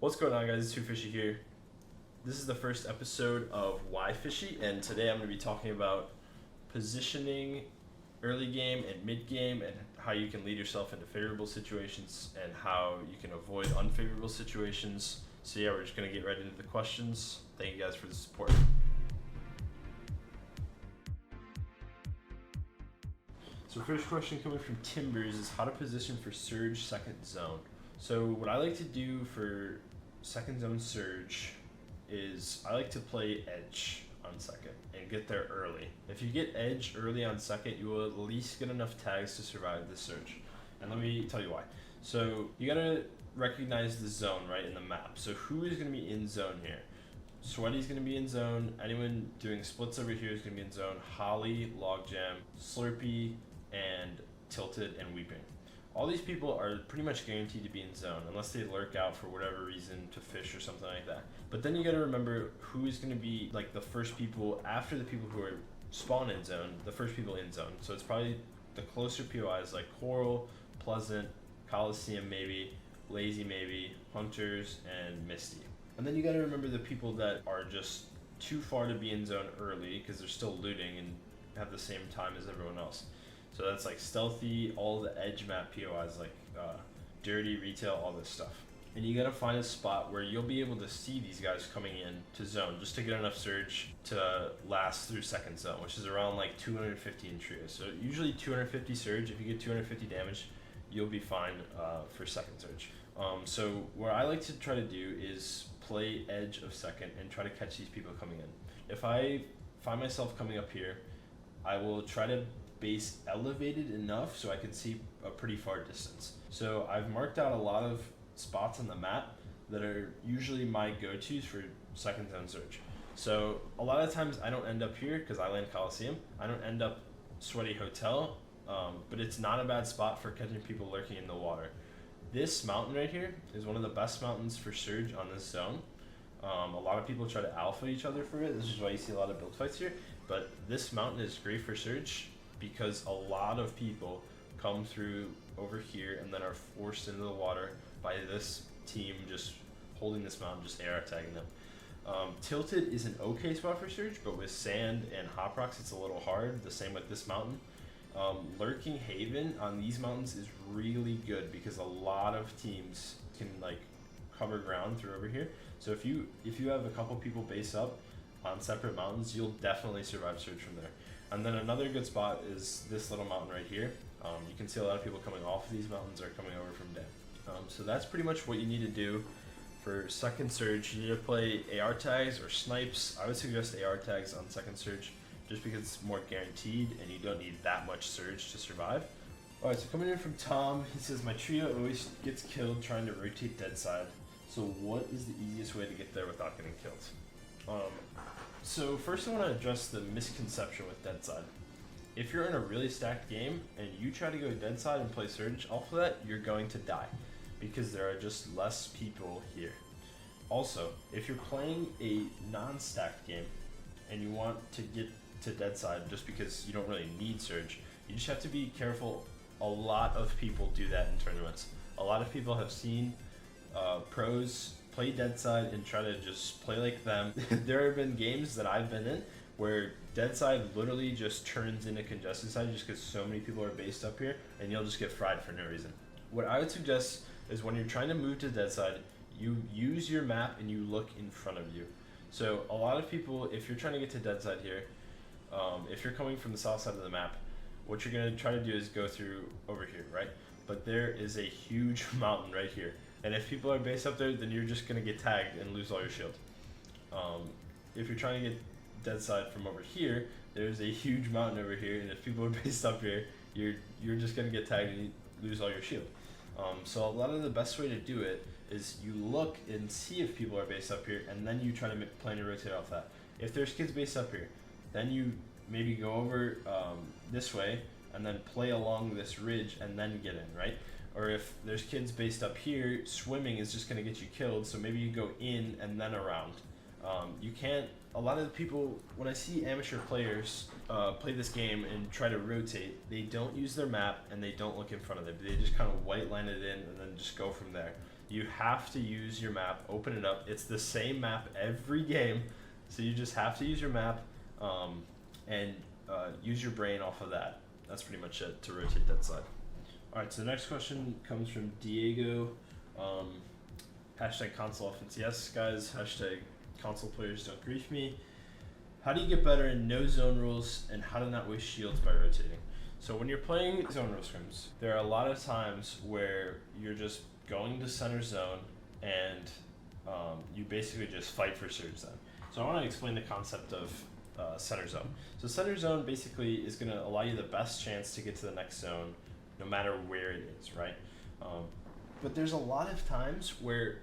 What's going on, guys? It's Whyfishy here. This is the first episode of Whyfishy, and today I'm going to be talking about positioning early game and mid game and how you can lead yourself into favorable situations and how you can avoid unfavorable situations. So yeah, we're just going to get right into the questions. Thank you guys for the support. So first question coming from Timbers is how to position for surge second zone. So what I like to do for second zone surge is I like to play edge on second and get there early. If you get edge early on second, you will at least get enough tags to survive the surge. And let me tell you why. So you gotta recognize the zone right in the map. So who is gonna be in zone here? Sweaty's gonna be in zone. Anyone doing splits over here is gonna be in zone. Holly, Logjam, Slurpee, and Tilted and Weeping. All these people are pretty much guaranteed to be in zone unless they lurk out for whatever reason to fish or something like that. But then you gotta remember who is gonna be like the first people after the people who are spawn in zone, the first people in zone. So it's probably the closer POIs like Coral, Pleasant, Coliseum maybe, Lazy maybe, Hunters, and Misty. And then you gotta remember the people that are just too far to be in zone early because they're still looting and have the same time as everyone else. So that's like Stealthy, all the edge map POIs like Dirty, Retail, all this stuff. And you gotta find a spot where you'll be able to see these guys coming in to zone just to get enough surge to last through second zone, which is around like 250 in trio. So usually 250 surge, if you get 250 damage, you'll be fine for second surge. So what I like to try to do is play edge of second and try to catch these people coming in. If I find myself coming up here, I will try to base elevated enough so I can see a pretty far distance. So I've marked out a lot of spots on the map that are usually my go-tos for second zone surge. So a lot of times I don't end up here because I land Coliseum. I don't end up Sweaty Hotel, but it's not a bad spot for catching people lurking in the water. This mountain right here is one of the best mountains for surge on this zone. A lot of people try to alpha each other for it. This is why you see a lot of build fights here. But this mountain is great for surge because a lot of people come through over here and then are forced into the water by this team just holding this mountain, just AR tagging them. Tilted is an okay spot for surge, but with sand and hot rocks, it's a little hard. The same with this mountain. Lurking Haven on these mountains is really good because a lot of teams can like cover ground through over here. So if you have a couple people base up on separate mountains, you'll definitely survive surge from there. And then another good spot is this little mountain right here. You can see a lot of people coming off of these mountains or coming over from down. So that's pretty much what you need to do for second surge. You need to play AR tags or snipes. I would suggest AR tags on second surge just because it's more guaranteed and you don't need that much surge to survive. Alright, so coming in from Tom, he says, my trio always gets killed trying to rotate deadside. So what is the easiest way to get there without getting killed? So first I want to address the misconception with deadside. If you're in a really stacked game and you try to go deadside and play surge off of that, you're going to die because there are just less people here. Also, if you're playing a non-stacked game and you want to get to deadside just because you don't really need surge, you just have to be careful. A lot of people do that in tournaments. A lot of people have seen pros play deadside and try to just play like them. There have been games that I've been in where deadside literally just turns into congested side just because so many people are based up here and you'll just get fried for no reason. What I would suggest is when you're trying to move to deadside, you use your map and you look in front of you. So a lot of people, if you're trying to get to deadside here, if you're coming from the south side of the map, what you're going to try to do is go through over here, right? But there is a huge mountain right here. And if people are based up there, then you're just going to get tagged and lose all your shield. If you're trying to get deadside from over here, there's a huge mountain over here, and if people are based up here, you're just going to get tagged and you lose all your shield. So a lot of the best way to do it is you look and see if people are based up here, and then you try to plan to rotate off that. If there's kids based up here, then you maybe go over this way and then play along this ridge and then get in, right? Or if there's kids based up here, swimming is just going to get you killed, so maybe you go in and then around. You can't, a lot of the people, when I see amateur players play this game and try to rotate, they don't use their map and they don't look in front of them. They just kind of white line it in and then just go from there. You have to use your map, open it up. It's the same map every game, so you just have to use your map and use your brain off of that. That's pretty much it to rotate that side. All right, so the next question comes from Diego. Hashtag console offense. Yes, guys. Hashtag console players don't grief me. How do you get better in no zone rules, and how to not waste shields by rotating? So when you're playing zone rule scrims, there are a lot of times where you're just going to center zone and you basically just fight for surge zone. So I want to explain the concept of center zone. So center zone basically is going to allow you the best chance to get to the next zone no matter where it is, right? But there's a lot of times where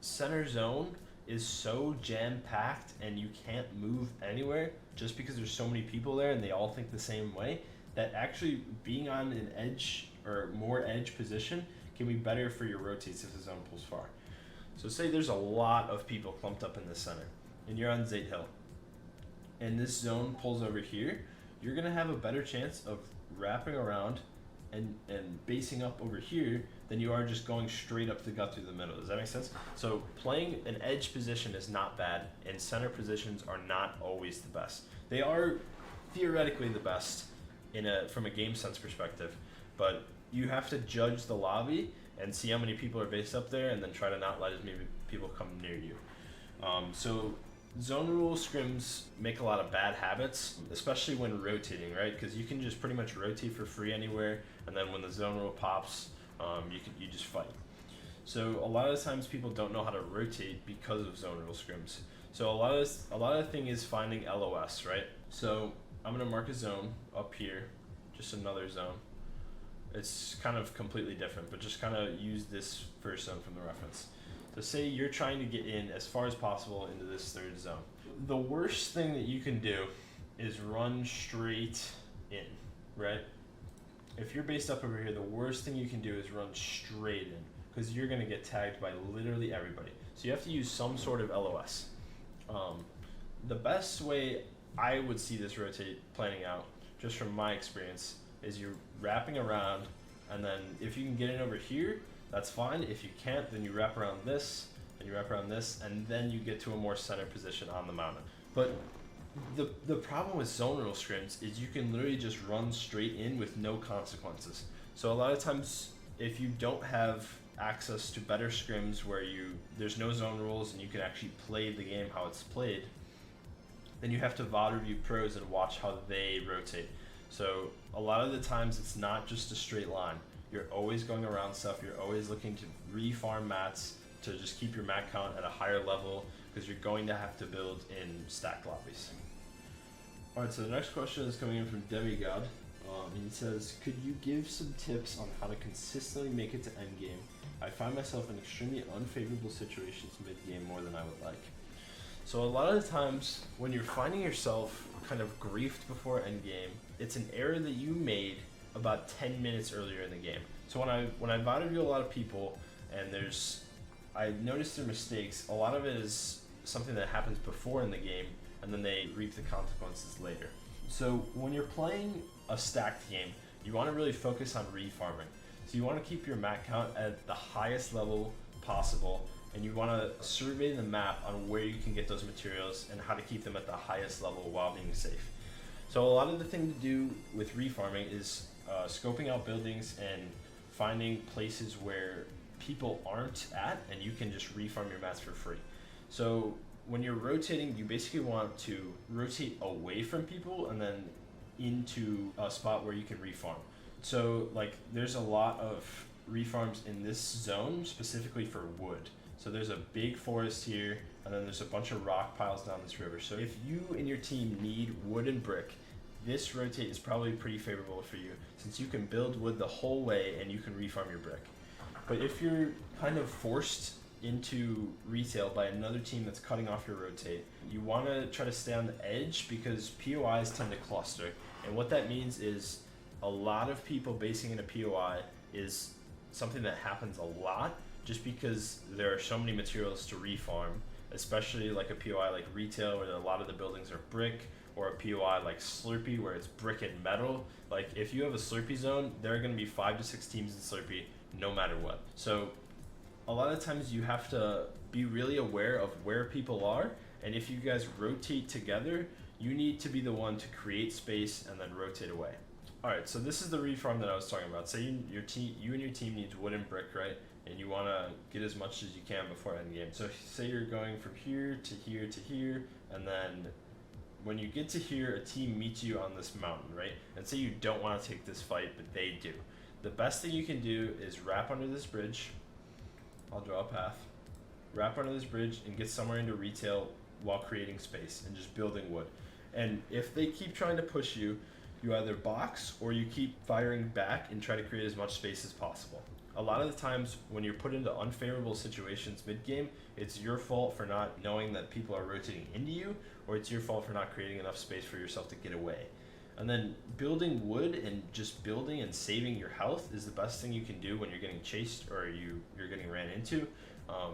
center zone is so jam-packed and you can't move anywhere just because there's so many people there and they all think the same way, that actually being on an edge or more edge position can be better for your rotates if the zone pulls far. So say there's a lot of people clumped up in the center and you're on Zate Hill and this zone pulls over here, you're gonna have a better chance of wrapping around and basing up over here than you are just going straight up the gut through the middle. Does that make sense? So playing an edge position is not bad, and center positions are not always the best. They are theoretically the best from a game sense perspective, but you have to judge the lobby and see how many people are based up there and then try to not let as many people come near you. So zone rule scrims make a lot of bad habits, especially when rotating, right? Because you can just pretty much rotate for free anywhere, and then when the zone rule pops, you just fight. So a lot of times people don't know how to rotate because of zone rule scrims. So a lot of the thing is finding LOS, right? So I'm gonna mark a zone up here, just another zone. It's kind of completely different, but just kind of use this first zone from the reference. So say you're trying to get in as far as possible into this third zone. The worst thing that you can do is run straight in, right? If you're based up over here, the worst thing you can do is run straight in because you're gonna get tagged by literally everybody. So you have to use some sort of LOS. The best way I would see this rotate planning out, just from my experience, is you're wrapping around, and then if you can get in over here, that's fine. If you can't, then you wrap around this, and you wrap around this, and then you get to a more center position on the mountain. But the problem with zone rule scrims is you can literally just run straight in with no consequences. So a lot of times, if you don't have access to better scrims where there's no zone rules and you can actually play the game how it's played, then you have to VOD review pros and watch how they rotate. So a lot of the times it's not just a straight line. You're always going around stuff. You're always looking to re-farm mats to just keep your mat count at a higher level because you're going to have to build in stacked lobbies. Alright, so the next question is coming in from Demigod. He says, could you give some tips on how to consistently make it to endgame? I find myself in extremely unfavorable situations mid-game more than I would like. So a lot of the times when you're finding yourself kind of griefed before endgame, it's an error that you made about 10 minutes earlier in the game. So when I VOD review a lot of people and I noticed their mistakes, a lot of it is something that happens before in the game and then they reap the consequences later. So when you're playing a stacked game, you want to really focus on refarming. So you want to keep your mat count at the highest level possible, and you want to survey the map on where you can get those materials and how to keep them at the highest level while being safe. So a lot of the thing to do with refarming is scoping out buildings and finding places where people aren't at and you can just refarm your mats for free. So when you're rotating, you basically want to rotate away from people and then into a spot where you can refarm. So like there's a lot of refarms in this zone specifically for wood. So there's a big forest here and then there's a bunch of rock piles down this river. So if you and your team need wood and brick, this rotate is probably pretty favorable for you since you can build wood the whole way and you can refarm your brick. But if you're kind of forced into retail by another team that's cutting off your rotate, you want to try to stay on the edge because POIs tend to cluster. And what that means is a lot of people basing in a POI is something that happens a lot just because there are so many materials to refarm, especially like a POI like retail where a lot of the buildings are brick, or a POI like Slurpee where it's brick and metal. Like if you have a Slurpee zone, there are going to be 5 to 6 teams in Slurpee no matter what. So a lot of times you have to be really aware of where people are, and if you guys rotate together, you need to be the one to create space and then rotate away. All right, so this is the refarm that I was talking about. Say you and your team needs wood and brick, right? And you want to get as much as you can before endgame. So say you're going from here to here to here, and then when you get to here, a team meets you on this mountain, right? And say you don't want to take this fight, but they do. The best thing you can do is wrap under this bridge. I'll draw a path. Wrap under this bridge and get somewhere into retail while creating space and just building wood. And if they keep trying to push you, you either box or you keep firing back and try to create as much space as possible. A lot of the times when you're put into unfavorable situations mid-game, it's your fault for not knowing that people are rotating into you, or it's your fault for not creating enough space for yourself to get away. And then building wood and just building and saving your health is the best thing you can do when you're getting chased or you're getting ran into,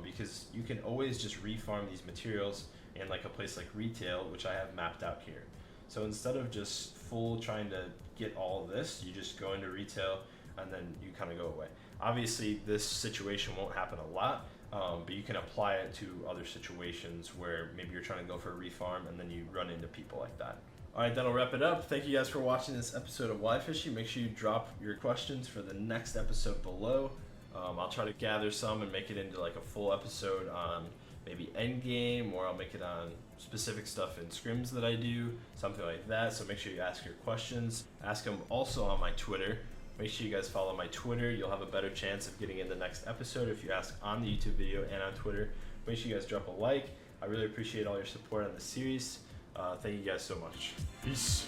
because you can always just refarm these materials in like a place like retail, which I have mapped out here. So instead of just full trying to get all of this, you just go into retail and then you kind of go away. Obviously, this situation won't happen a lot, but you can apply it to other situations where maybe you're trying to go for a refarm and then you run into people like that. All right, that'll wrap it up. Thank you guys for watching this episode of Whyfishy. Make sure you drop your questions for the next episode below. I'll try to gather some and make it into like a full episode on maybe endgame, or I'll make it on specific stuff in scrims that I do, something like that. So make sure you ask your questions. Ask them also on my Twitter. Make sure you guys follow my Twitter. You'll have a better chance of getting in the next episode if you ask on the YouTube video and on Twitter. Make sure you guys drop a like. I really appreciate all your support on this series. Thank you guys so much. Peace.